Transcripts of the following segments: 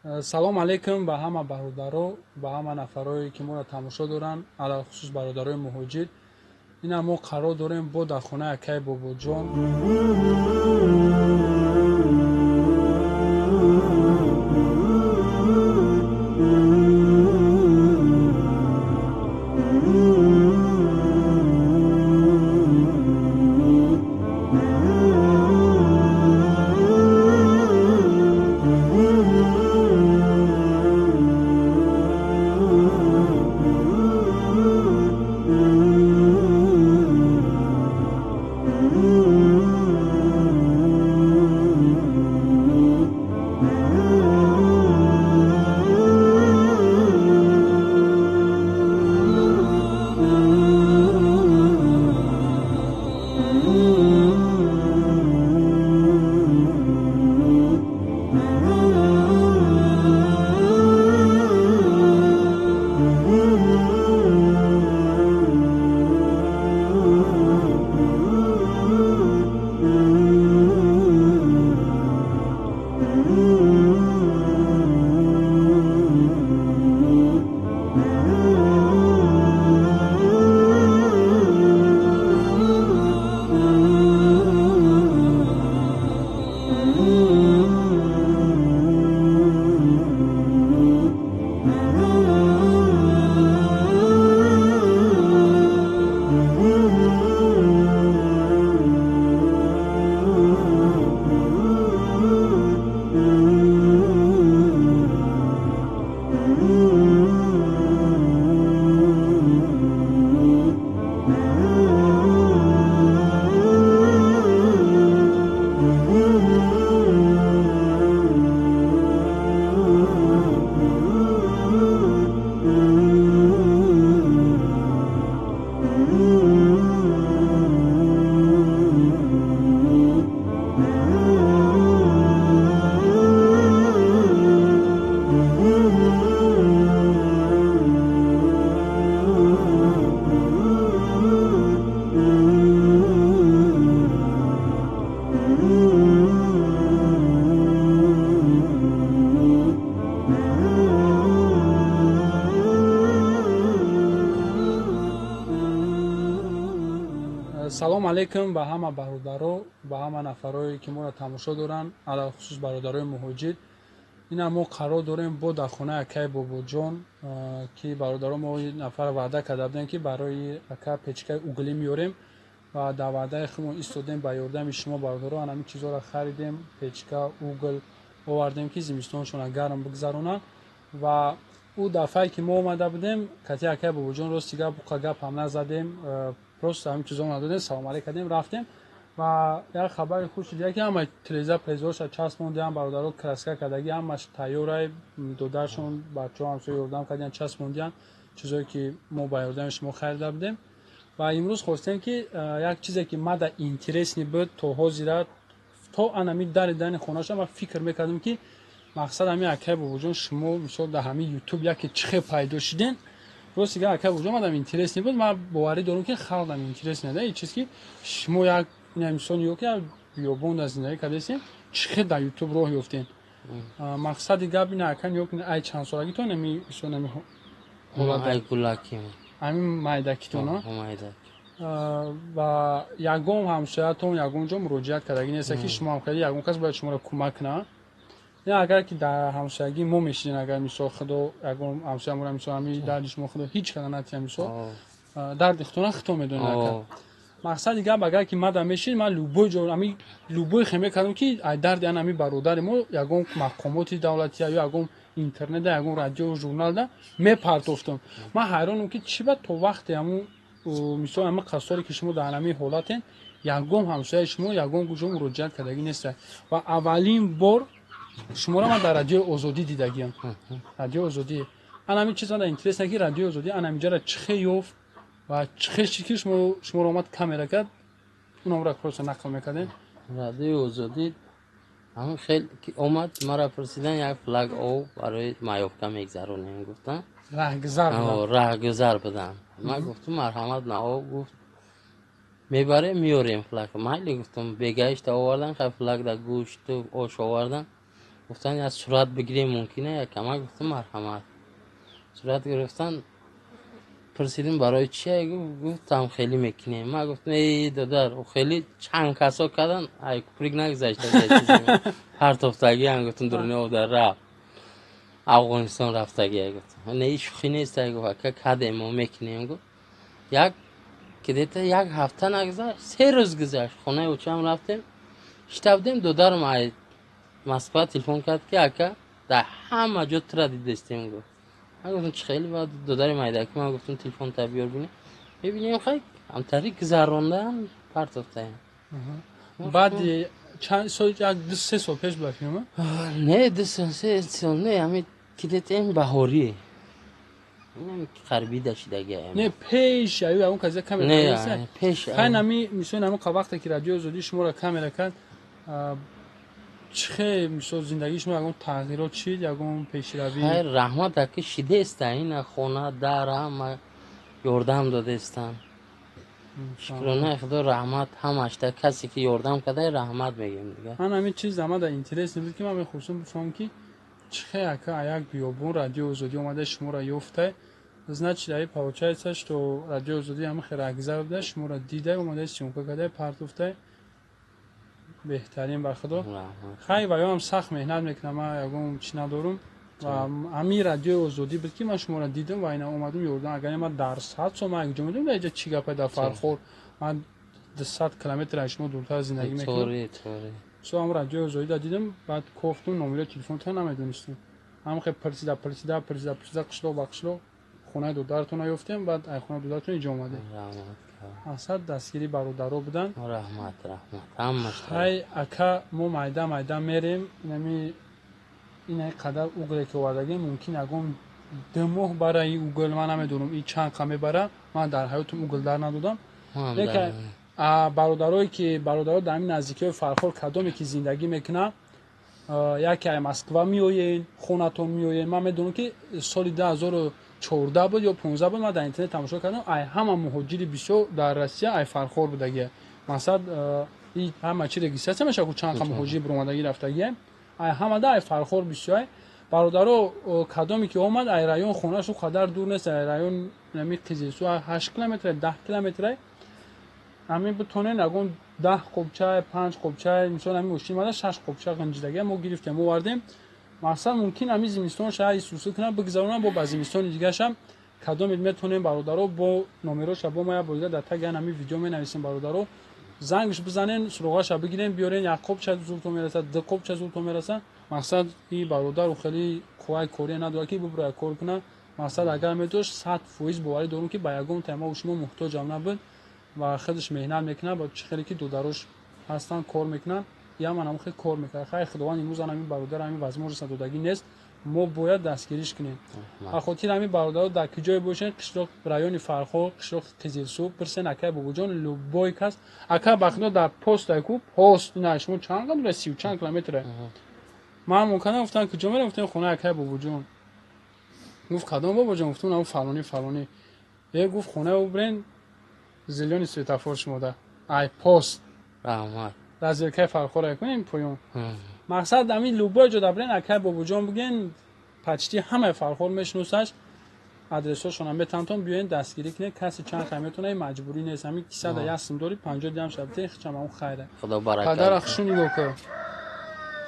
салом алейкум ба ҳама бародаро, ба ҳама нафарое ки моро тамошо доранд, алахусус бародарои муҳоҷир. Ина мо қарор дорем бо дар хонаи акаи бобоҷон салом алейкум ба ҳама бародаро, ба ҳама нафарое ки моро тамошо доранд, алахусус бародарои муҳоҷир. Ина мо қарор дорем бо дар хонаи акаи бобоҷон ки бародаро мо нафар ваъда карда будем ки барои ака печкаи углӣ меорем ва дар ваъдаи худмон истодем ба ёрдами шумо бародаро. Ҳамин чизҳоро харидем, печка, угл овардем ки зимистоншона гарм бигзаронанд. Ва ӯ дафъае ки мо омада будем, кати акаи бобоҷон рости гап буқа гап ҳам назадем, просто ҳамин чизҳо надодем, салом алейк кардем, рафтем. Ва як хабари худ шуд, яке ҳама телевизор презорша часп мондиам, бародаро краска кардаги ҳамаш тайёрай, додаршон бачаҳо ҳамсо ёрдам кардиан, часп мондиан чизое ки мо ба ёрдами шумо харида будем. Ва имрӯз хостем ки як чизе ки мада интересни буд то ҳозира, то анами дари дани хонаша ва фикр мекардам ки мақсад ҳамин акаи бобоҷон шумо мисол дар ҳамин ютуб яке чихе пайдо шиден. Рости га акаи бобоҷон мадам интересни буд. Ман боварӣ дорам ки халқам интересни да ин чиз ки шумо як мисол ё ки биёбон дар зиндагӣ кардастем, чихе дар ютуб роҳ ёфтем. Мақсади гап ин акан ё ки ай чандсолаги то нами мисол нами ҳолат ай гулаки ҳамин майдакитон ва ягон ҳамсоятон ягон ҷо муроҷиат кардаги неста ки шумо ҳам карди ягон кас бояд шуморо кӯмак кунад. Я агар ки дар ҳамсоягӣ мо мешидем, агар мисол худо ягон ҳамсоямора мисол ҳамин дарди шумо худо ҳеҷ када натия мисол дарди худона хито медонад. мақсади гап агар ки мада мешид ман любой ҷо ҳамин любой хеме кардам ки ай дарди ан ҳамин бародари мо ягон мақомоти давлатия ё ягон интернета ягон радио журналда мепартофтам. Ман ҳайронам ки чӣ ба то вақте ҳамун мисол ҳамин қасоре ки шумо дар ҳамин ҳолатен ягон ҳамсояи шумо ягон ҷо муроҷиат кардаги неста. Ва аввалин бор шуморо ман дар радиои озодӣ дидагиам. Радиои озодӣ ан ҳамин чиз мада интересна ки радиои озодӣ ан ҳаминҷара чихе ёфт ва чихе чӣ ки шуморо омад камера кард унамро просто нақл мекардем. радиои озодӣ ҳамин хеле ки омад мара пурсидан як флаг ов барои маёфта мегзаронем гуфтам. раҳгузар будам. ман гуфтам марҳамат нао гуфт мебарем миёрем флаг. майли гуфтам бегаишта овардан хай флаг да гӯшту ош овардан گفتن از صورت بگیریم ممکنه یا کمک. گفتم مرحمت. صورت گرفتن. پرسیدیم برای چیه؟ گفتم خیلی میکنه. ما گفتم ای دادر خیلی چند کسا کردن ای کوپریک نگذاشته پرتافتگی هم گفتم درونه او در رفت افغانستان رفتگی. گفتم نه شوخی نیست. گفت که کده ما میکنیم. گفت یک که دیتا یک هفته نگذاشت 3 روز گذشت خونه اوچه هم رفتیم شتابدیم دادر ما مسکو تلفن کرد که اکا در همه جا ترا دیدستیم. گفت من گفتم چه خیلی بعد دادر مایده که من گفتم تلفن تا بیار بینی ببینیم خیلی هم طریق گذراندن پرتافته. بعد چند سال یک 2-3 سال پیش بود فیلم؟ نه 2-3 سال نه همین که دیتیم بهاری اینم خربی داشتگی نه پیش یا اون کازه کامل نه پیش خیلی نمی میشه نمی که وقتی که رادیو زودی شما را کامل کرد چه میشه زندگی شما اون تغییرات چی یا اون پیشروی خیر رحمت که شیده است این خونه در هم یاردم داده استن شکرانه خدا رحمت همش تا کسی که یاردم کرده رحمت میگیم دیگه. من همین چیز زمان در اینترنت نمیدونم که من میخواستم بفهمم که چه یک بیابون رادیو زودی اومده شما را یافته значит ای получается что радио زودی هم خیلی اگزار بوده شما را دیده اومده چونکه کرده پرتوفته بهترین بر خدا خیلی و هم سخت مهنت میکنم من یکم چی ندارم و همین رادیو زودی بود که من شما را دیدم و اینا اومدم یوردن اگر من درس هات شما اینجا میدونم اینجا چی گپه در فرخور من 200 کیلومتر از شما دورتر زندگی میکنم طوری سو هم رادیو زودی دیدم بعد گفتم نمره تلفن تو نمیدونستم هم خیلی پرسیده قشلو خونه دودارتون نیفتیم بعد ای خونه دودارتون اینجا اومده اصلا دستگیری برادرها بودن رحمت همش های اکا ما مایده میریم نمی این قدر اوگل که وردگی ممکن اگم دموه برای اوگل من نمیدونم این چند کمی برای من در حیاتم اوگل در ندادم لیکن برادرایی که برادرها در این نزدیکی فرخور کدومی که زندگی میکنن یکی از مسکو میوین خونتون میوین من میدونم که سال 2014 بود یا 15 بود من در اینترنت تماشا کردم ای همه مهاجری بیشو در روسیه ای فرخور بودگی مثلا این همه چی رگیستراسیون میشه که چند کم مهاجری برآمدگی رفتگی ای همه در فرخور بیشو برادرها کدومی که اومد ای رایون خونهشو قدر دور نیست ای رایون نمی قزیسو 8 کیلومتر 10 کیلومتر همین بتونه نگون 10 قبچه 5 قبچه مثلا همین مشین ماده 6 قبچه گنجیدگی ما گرفتیم ما وردیم مثلا ممکن همین زمستون شاید سوسو کنه بگذارونم با بعضی زمستون دیگه شم کدوم میتونیم برادرها با نمرش با ما بوده در تگ همین ویدیو می نویسیم برادرها زنگش بزنین سراغش بگیرین بیارین یک قبچه زولتون میرسه 2 قبچه زولتون میرسه مقصد این برادر خیلی خوای کوری نداره که ببره کار کنه مقصد اگر میتوش 100% باوری دارم که با یگون تما شما محتاج هم نبود و خودش مهنت میکنه با چه خیلی که دو دروش هستن کار میکنن یا من هم خیلی کار میکنه خیلی خداوند امروز همین برادر همین وزمور رسیدگی نیست ما باید دستگیریش کنیم اخوتی همین برادر در کجای باشن قشق رایون فرخو قشق قزیلسو پرسن اکای بوجون لوبوی کس اکا بخدا در پست اکو پست نشمو چند قدر 30 چند کیلومتر من ممکنه گفتم کجا میرم گفتم خونه اکای بوجون گفت کدوم بوجون گفتم اون فلانی یه گفت خونه او برین زیلیون سویتافور شموده ای پست رحمت رازی که فرخوره کنیم پویون مقصد همین لوبای جو دبرین اکای بابو جان بگین پچتی همه فرخور میشناسش آدرسشون هم بتونن بیاین دستگیری کنه کسی چند خیمتونه مجبوری نیست همین 300 یاسم دوری 50 دیام شبته خچم اون خیره خدا برکت پدر اخشونی گوکو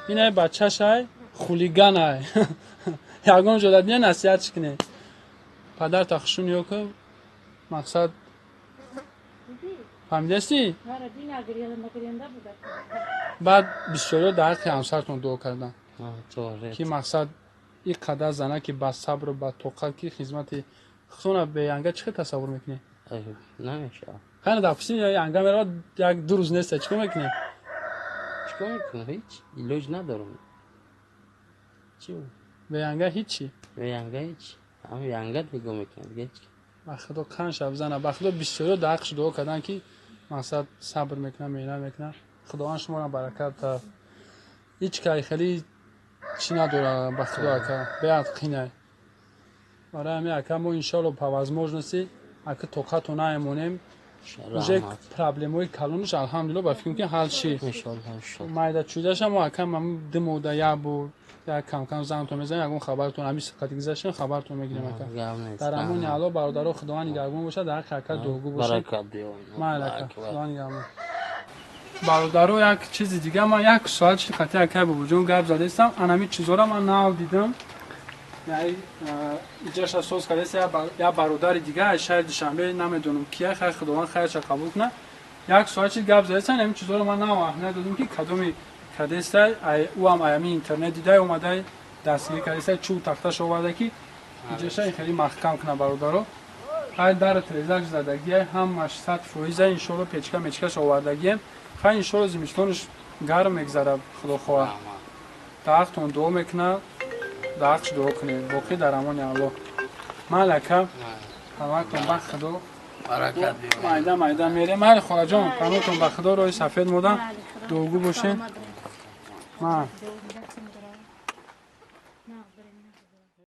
اینه بچه‌شای خولیگانای یگون جو دادن نصیحت کنه پدر تخشونی گوکو مقصد فهمیدی؟ بعد 22 دقیقه همسرتون دعا کردن که مقصد این قدر زنه که با صبر و با توقع که خدمت خصوصا به ینگه چه تصور میکنی؟ نمیشه خیلی دفعه یا ینگه میره یک 2 روز نیست چیکار میکنی؟ هیچ ایلوج ندارم چی به ینگه هیچی؟ به ینگه هیچ هم ینگه دیگه میکنه هیچ بخدا کن شب زنه بخدا 22 دقیقه دعا کردن که مقصد صبر میکنه مینا میکنه خداوند شما را برکت تا هیچ کاری خیلی چی نداره بخدا که بیاد قینه آره همین اکا ما انشالله پاوزموج نسی اکا توقعتو نایمونیم اوژه پرابلموی کلونش الحمدلله با فکرم که حل شی انشالله مایده چودش هم اکا من دموده یا بود یک کم کم زنگتون میزنیم یکون خبرتون همین سقطی گذاشتین خبرتون میگیریم در همون حالا برادرها خداوند نگهبان باشه در حرکت دوگو باشه برکت دیو مالک خداوند نگهبان برادرها یک چیز دیگه من یک سوال چی خاطر که با وجود گپ زده استم انمی چیزا رو من ناو دیدم یعنی اینجاش اساس کرده یا برادر دیگه شهر دوشنبه نمیدونم کیه خیر خداوند خیرش قبول کنه یک سوال چی گپ زده استم همین چیزا رو من ناو اهمیت دادم که کدومی کدسته او هم ایمی اینترنت دیده اومده دستگیر کدسته چوب تختش آورده که اینجاش خیلی محکم کنه برادرها هر در تریزک زدگی هم 800% ان شاء الله پیچکا میچکاش آوردگی خیلی ان شاء الله زمستونش گرم میگذره خدا خواه داختون دو میکنه داختش دو کنه باقی در امان الله مالکه همتون به خدا برکت دیو مایده میره مال خدا جان قانونتون به خدا روی سفید مودن دوگو باشه